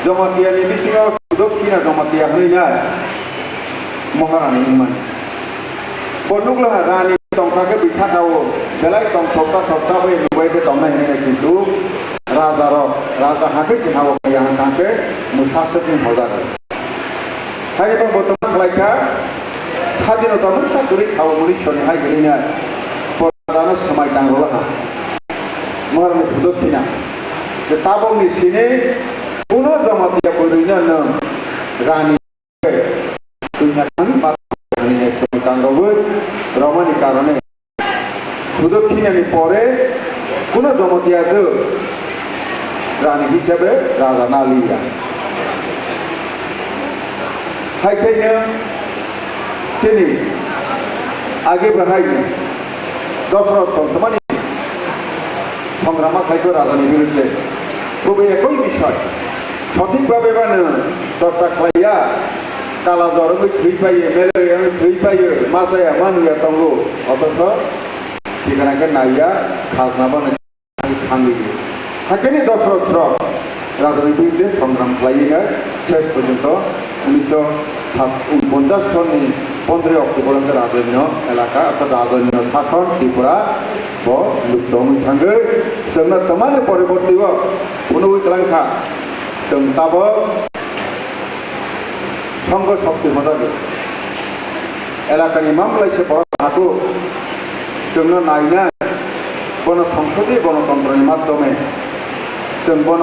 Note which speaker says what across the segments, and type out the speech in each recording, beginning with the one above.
Speaker 1: Jomatiani bisingaw sudok kina jomatiya hanya Maharani iman. Ponuklah rani tongkake bitha tahu, belai tong thokta boleh lupai ke tongna ini gitu. Raja hampir sih hawa yang kake musafir yang hoda. Hari pun bertemu mereka, hadir utamu sakuri hawa mulis shoni hai gerinya. Pondana semai tanggulah. Maharani sudok kina. Tabung di sini puno jomatiya pununya rani. Dunia kami ini semutanggawe Romani karena sudah kini ni pore kuno jomatiya je rani hisabe raja naliya hai kayaknya sini आगे बढ़ाई दशरथ तेमानी संग्रामा खायतो राजानि बिरुद्धे तबे एकई विषय सठिकभावे बानो चर्चा खालाया काला जरङै थैफायो मेलेरियाङै थैफायो मा जाया मा नुया दंगौ अथच ठिकानाखौ नाया खाजना बानाय थाङैयो हाखायनो दशरथ राजानि बिरुद्धे संग्राम खालायो शेष पर्यन्त 1949 सननि 15 अक्ट'बर राजन्य एलाका अर्थात राजन्य शासन त्रिपुरा लुप्त थांगो जोंना तमाने परिवर्तिव उनवै कलांखा जों ताबो संघ शक्ति मदद एलाकानि मामलायसे हाटो जोंनो नायना गण संसदीय गणतंत्रनि माध्यमे जों गण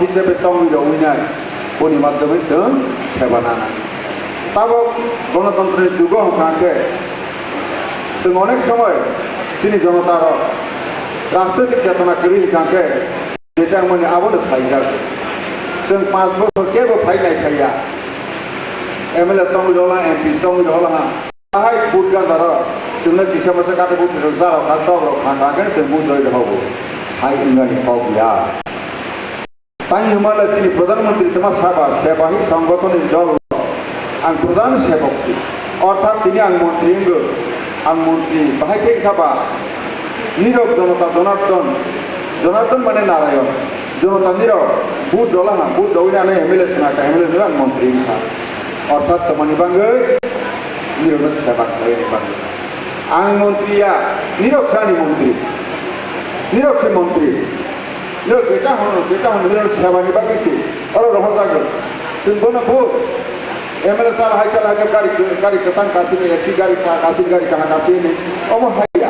Speaker 1: हिसाबै संविधान उनि माध्यमे जों सेवा नाना ताबो गणतंत्रनि जुग होखांखे जों अनेक समय दिनै जनतार राजनैतिक चेतना करि होखांखे बिथांमोननि आबोनो फायजाग जों 5 बोसोर केबो फायनाय थाया एमएलए संविधान एमपी संविधान हाय बुटगादार जोंनो दिसेम्बर काटे बुट जाराव काटाव खांखागोन जों बुजय दहबो हाय इंगानि पावगिया ताई हमारा दिनै प्रधानमंत्री तमा साबा सेवाही संगठननि दल आं प्रधान सेवक अर्थात दिनै आं मंत्री बाहायके खाबा नीरव जनता जनार्दन माने नारायण जनता नीरव बुट दला बुट दौड़ाने एमएलए सुनाका एमएलए आं मंत्री अर्थात तमानि बांगै नीरव सेवा खालायनि बांगै आं मंत्रिया नीरव सानि मंत्री नीरव बेटा होनो नीरव सेवानि बागैसो अर रह जागोन जोंबोनो बुट एमएलए सार हाइचाल हाइचाल गाड़ी कतां कासिनि एसी गाड़ी कहा कासिनि अमो हाइया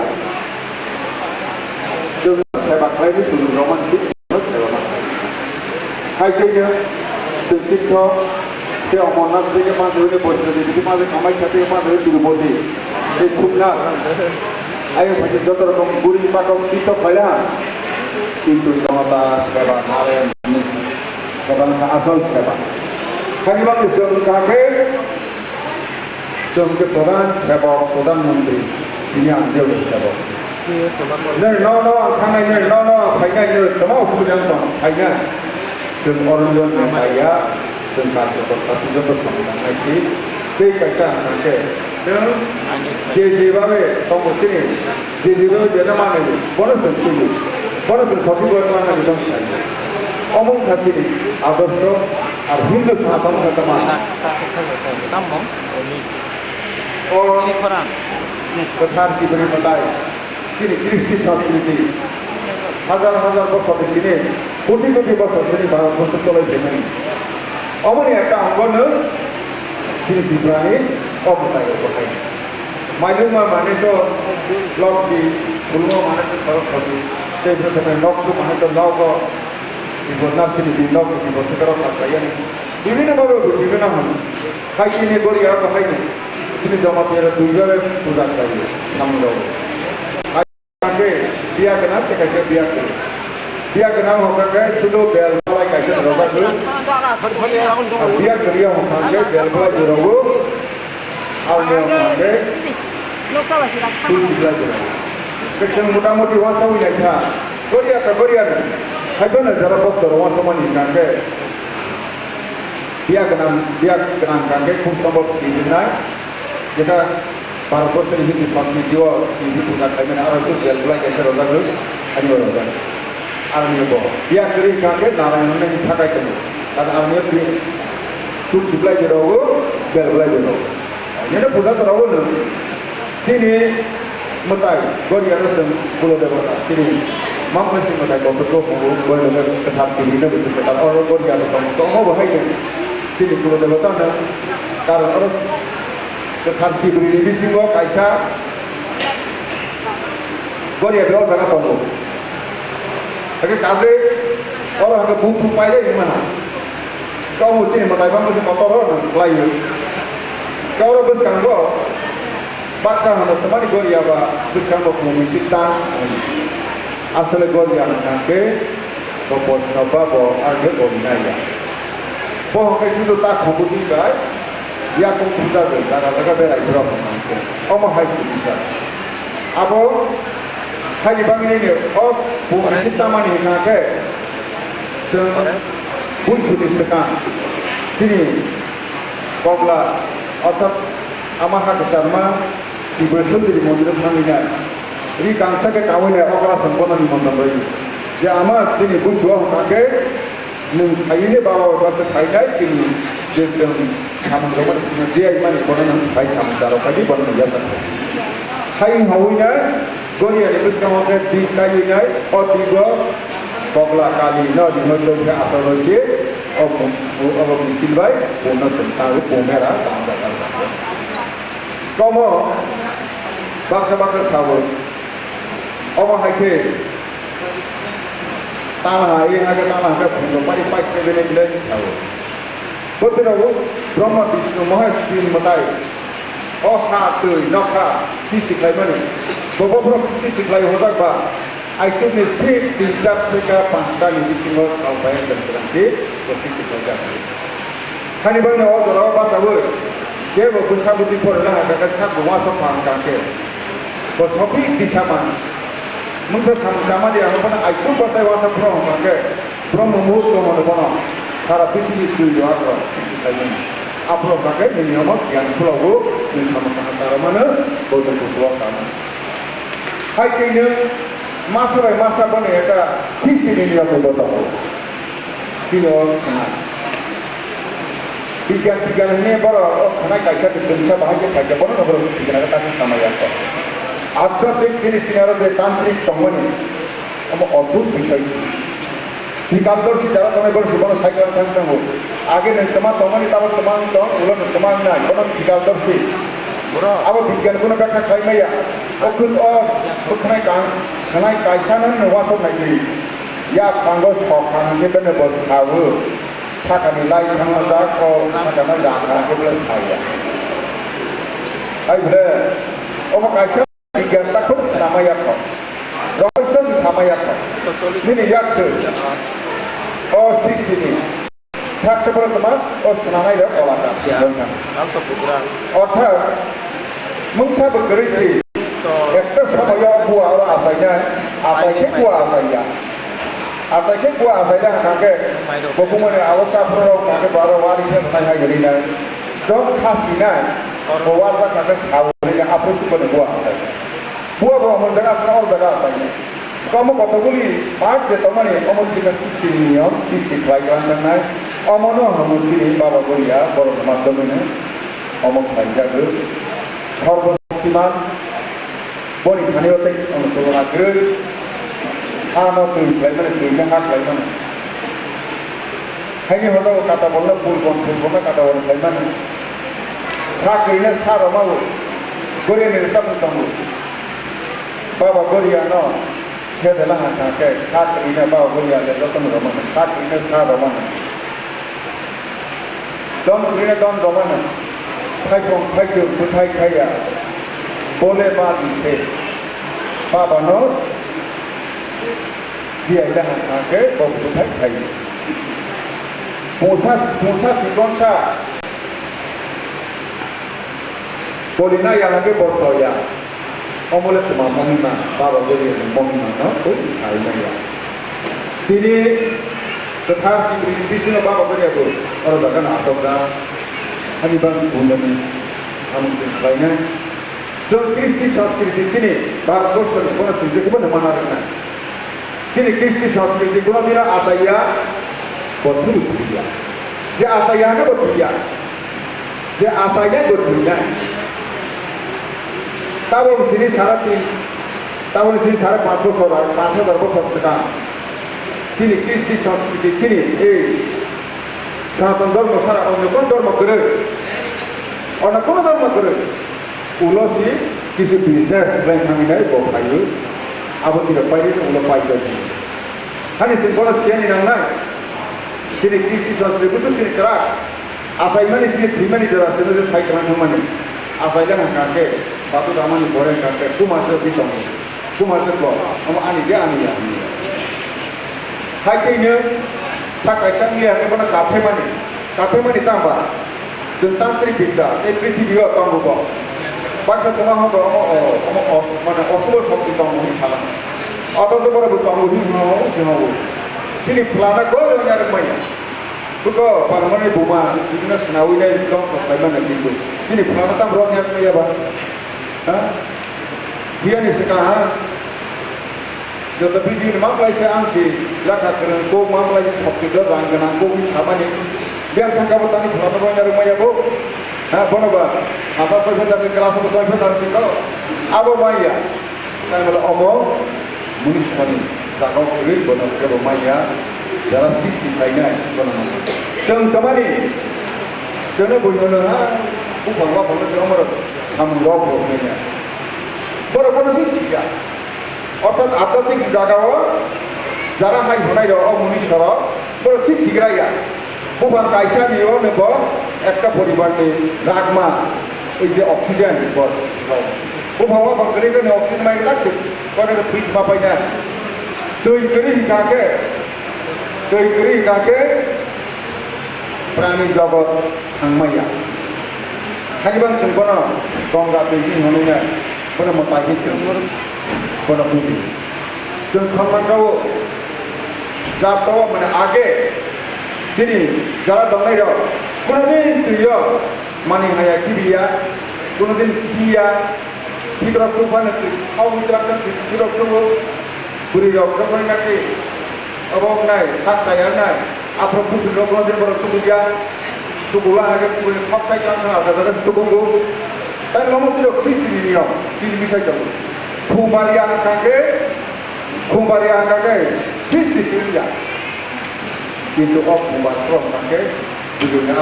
Speaker 1: जों सेवा खालायनि सुजुग मानसि सेवा हाइखैनो जों तीर्थ से अमरनाथ থেকে माधुरी বৈষ্ণবী থেকে माधुरी कामाख्या থেকে माधुरी तिरुपति से सोमनाथ आयो भाई যত রকম গুড়ি পাকম তীর্থ খাইলা কিন্তু জনতা সেবা নারায়ণ সেবা আসল সেবা खालिबा जों काके जोंके प्रधान सेवक प्रधानमंत्री दिनै आं देवनि सेवक न खानाय न फायनाय तमा असुबिदा दं फायनाय जों अरजन नाया जों कार्यकर्ता जत संगठननि दै पैसा काके जों जेबाबे समस्थिनि जेबाबे बेना माने बनो जों फैयो बनो जों सठी गयमाना जों थायो अमन खासिनि आदर्श और हिंदू सनातन धर्म कथा जीवनी बताए कृष्टि संस्कृति हजार बছর सिने कोटी बছর धरे भारतवर्ष चलाइफैनाय अमनि एक अंगनो त्रिपुरानि अबताय गथाय माइलुमा माने तो लक्ष्मी फुलमा माने तो सरस्वती तेभ्रतमे नक्सु माने तो नव नार्सिनि बिनक बिबतकाराव थाखायानो विभिन्न भावे विभिन्न हन खायसिनि गरिया बाहायनो दिनै जमातिया दुइबारे पूजा जायो सामगाव आके बिया गोनां खायसे बिया गोनां होखांबाय सुदु बेलबालाय खायसे रजाखो बिया गरिया होखांबाय बेलबालाय जरावबो आवनो होखांबाय तुलसिला जराव जों मथा-मथि वासावैनाय था गरियानो खायफानो जरा भक्त रवा समानि काके बिया गोनां काके खुब सम्भव सिबिनाय जेटा भारतवर्षनि हिंदू संस्कृतियाव सिबि पूजा खालामनाय आरो बेलबलाय खायसे रजाखो आनि रजा army bo dia kiri kake narayan ne thakai temu dan army kiri tu supply jero bel bel jero ini puja terawu ne sini metai gori ada sem pulau dewata sini mampu sih metai kau betul kau boleh dengar ketat kiri ne betul ketat orang gori ada sem kau bahaya sini pulau dewata ne karena orang ketat si beri di sini gua kaisa gori ada orang jaga tamu tapi kaze orang agak buntu payah di mana kau mesti metai mampu sih motor orang lain kau orang berskan gua baksa hano temani gori apa berskan gua kumisita asal gori yang nangke bopor napa bo arge gori naya boh ke situ tak komputi kai dia komputer be daga bela ibro nangke omo hai bisa abo hai bang ini oh kumisita mani nangke se pun sudah sekan sini kobla অর্থাৎ আমার হাতে Sharma di bersel di mondir thamina ri kangsa ke kawine ogara sampona nimontan roi je amar sini bushwa hake ning aine bawa basa thainai kini je sem samang roman dia imani konan thai samsaro kadi bonan jata thai hawina goria ni bushka hoke di kayinai otigo bogla kali no di hodo ke asoroje ob misilbai bonan tentang pomera tanda Komo baksa sawul omo haike tanah ini agak tanah ke pulau pari pai sebene bilen sawul betul aku Brahma Vishnu Mahesh tin matai oh ha tu nokha sisi klai mani bobo sisi klai hodak ba aisu ni three tinjak mereka pangsta ni singo sampai dan berhenti posisi klai hani bang ne orang ba sawul dia berusaha budi porlah agak sak buat sopan kake. Bersopi di sama, mungkin sama dia apa nak ikut partai wasa pro kake, pro memut tu mana mana, salah pilih itu juga pro. Apro kake ini apa yang pulau ini sama antara mana, bodoh pulau sama. Hai kini masa mana ya sistem ini yang bodoh. Kini Tiga ini baru karena kaisa bisa bahagia kaisa baru nomor tiga kata sama yang kau. Adhatik ini sinara de tantrik tomani, kamu adut bisa itu. Di kantor si jalan tomai baru sebelum saya kan tahu. Agen yang teman tomani tahu teman toh, ulang teman naik. Kalau di kantor si, apa bikin guna kata kaisa ya. Okut kenai kaisa nan wasop naik. Ya kanggos kau kan kita ne bos tahu. Saya nilai kamu dah kau macam mana dah kita boleh saya. Ayo, orang kaisa tiga takut sama yang kau. Royson sama yang kau. Ini yakse. Oh sini. Tak seperti teman. Oh senanai dah kalau tak. Otak. Mungsa bergerisi. Ekta sama yang buah orang asalnya. Apa yang buah asalnya. Apa yang buat apa yang kake, bukan awak sapro kake baru waris yang naik hari ini. Dok khasina, buat kake sahur ini apa sih pada buat? Buat mendengar orang dengar apa ini? Kamu kata guli, part je teman ni, kamu kita sisi pelajaran dan naik. Kamu kamu sini bawa guli ya, baru teman ini, kamu kerja tu. Korban optimal, boleh kani otak, kamu turun lagi. Ano tu, lain mana tu, yang hak lain mana. Hari ini kata bola pun kata orang lain mana. Hak ini sah ramau, Korea ni sah tamu. Bapa Korea no, saya adalah hak hak ini bapa Korea adalah tamu ramah. Hak ini sah ramah. Don Korea don ramah. Thai tu Thai kaya, boleh mati se. Bapa no. Dia dah angkat bawa Thai. Musa si konsa. Polina yang lagi bersoya. Omulet cuma monima, bawa beli monima, no? Oh, Thai ya. Ini tetap si sini bawa beli aku. Orang bahkan atau dah. Kami bang punya ni, kami lainnya. So Kristi sini, bagus. Kau nak cerita mana mana? sini Kristi সংস্কৃতি কোনোদিন আসাইয়া বদলু দিয়া যে আসাইয়া কে বদলিয়া যে আসাইয়া বদলিয়া তাবং sini tahun sini 5.5 বছর আর 5,000 বছর সেটা sini Kristi সংস্কৃতি sini এই সনাতন ধর্ম সারা অন্য কোন ধর্ম করে অন্য কোন ধর্ম করে ulo si কিছু বিজনেস ব্যাংক আমি নাই বহাইও আবতির পাইলে উলো পাইতে hani sin kono siani nang nai sini Kristi সংস্কৃতি বুঝছো sini kera asai mani sini primani jara sini je sai kana mani asai kan kake batu damani bore kake kumase bitong kumase ko am ani dia ani ya hai ke ne sakai sang liya ke kono kafe mani tamba tentantri bidda ei prithibiyo tambo Baksa তোমার হবে মানে অশুভ শক্তি তমহি সালা অতত বড় তমহি হবো তিনি ফ্লানা করে আর মাইয়া বুকো পারমানে বুমা বিভিন্ন স্নাউইনাই দম সবাই মানে কিন্তু তিনি ফ্লানা তাম রং আর মাইয়া বা হ্যাঁ বিয়ানি সেকা হ্যাঁ যত বিদিন মামলাইছে আনছি লেখা করেন কো মামলাই শক্তি দ রাঙ্গনা কো সামানি বিয়ান থাকাবো তানি ফ্লানা রং আর মাইয়া বো হ্যাঁ বনবা apa pun dari kelas sampai dari kita apa maya saya bilang omong munis kami tak kau beri benar ke maya dalam sisi lainnya benar jangan kemana jangan boleh ha bukan apa pun cuma kamu roh rohnya baru sisi ya অর্থাৎ আধ্যাত্মিক জায়গাও যারা high হনাই রহ মুনিশ রহ baru sisi raya bukan kaisa niyo nebo একটা পরিবার নিয়ে রাগমা এই যে অক্সিজেন ও ভাবা বাঙালি কেন অক্সিজেন মাইক লাগছে করে ফ্রিজ মাপাই না তৈরি কাকে প্রাণী জগৎ থাংমাইয়া হাজিবাং কোন গঙ্গা তৈরি হনে না কোন মতাহি কোন বুদ্ধি जों সম্মানটাও যাবটাও মানে আগে যিনি যারা দংনাই রহ কোনোদিন তুইও মানি হায়া কিবিয়া কোনোদিন কিয়া ভিতর সুফান হাও ভিতর ভিতর সুবো বুড়ি রক্ত করে নাকি অবক নাই সাত সায়া নাই আপনার বুদ্ধি কোনোদিন বড় সুবিয়া তুগুলা আগে তুগুলি সব সাই কান্না দাদা তুগুঙ্গু তাই নমতির সৃষ্টি নিয়ম কিছু বিষয় যাবো ঘুমারিয়া আঁকাকে সৃষ্টি সিরিয়া কিন্তু অকুমার থাকে দুজনে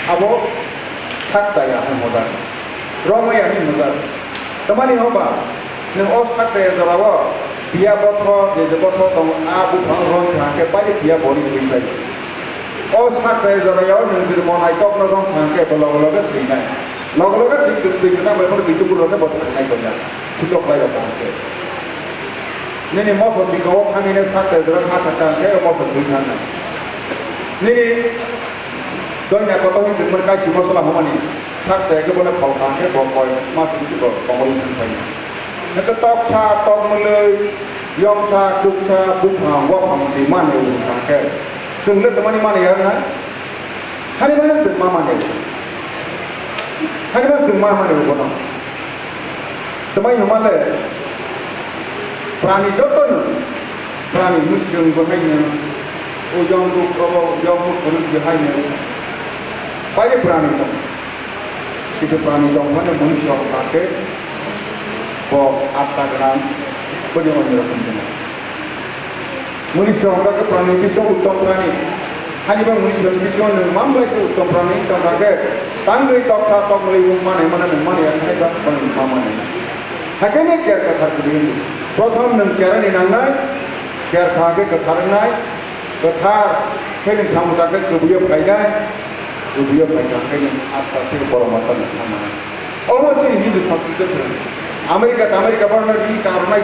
Speaker 1: abo saksaya ang modal romay ang modal tamani hoba nang os saksaya jarawa biya botho je botho tong abu phang thake pali biya bori bisai os saksaya jarawa nang bir monai tok no rong thake bologa trinai logoga tik na mai pon bitu pulo ke botho nai konya kutok lai thake nene mo so dikaw khangine saksaya jarawa ha thake mo so dukhana nene donya kota ini mereka si masalah mana tak saya ke mana kau tanya bokoy masih itu bokoy saja. Nak tok sa tok mulai yang sa duk sa bukan wah kamu di mana itu tak. Sungguh teman mana ya na? Hari mana semua mana? Hari mana semua mana itu kono? Teman yang mana? Prani jodoh, prani muslim bahaya. Ujung duk kalau yang mukmin bahaya. বাইরে প্রাণী কিছু প্রাণী মানে মনুষ্য থাকে আত্মা গ্রাম পরিমাণ এরকম মনুষ্য হওয়াকে প্রাণী বিষয় উত্তম প্রাণী হানিবা মনুষ্য বিষয় মামলাইতে উত্তম প্রাণী তাকে তাঙ্গই তক্সা তকলে মানে এখানে মানে থাকে না কেয়ার কথা প্রথম নং কেয়ারানি নাংনাই কেয়ার খাকে কথারনাই কথার সেদিন সামুদাকে কবিয়ে ফাইনাই Rubiah mereka ini asal itu peromatan sama. Oh macam ini tu satu tu. Amerika pernah di karena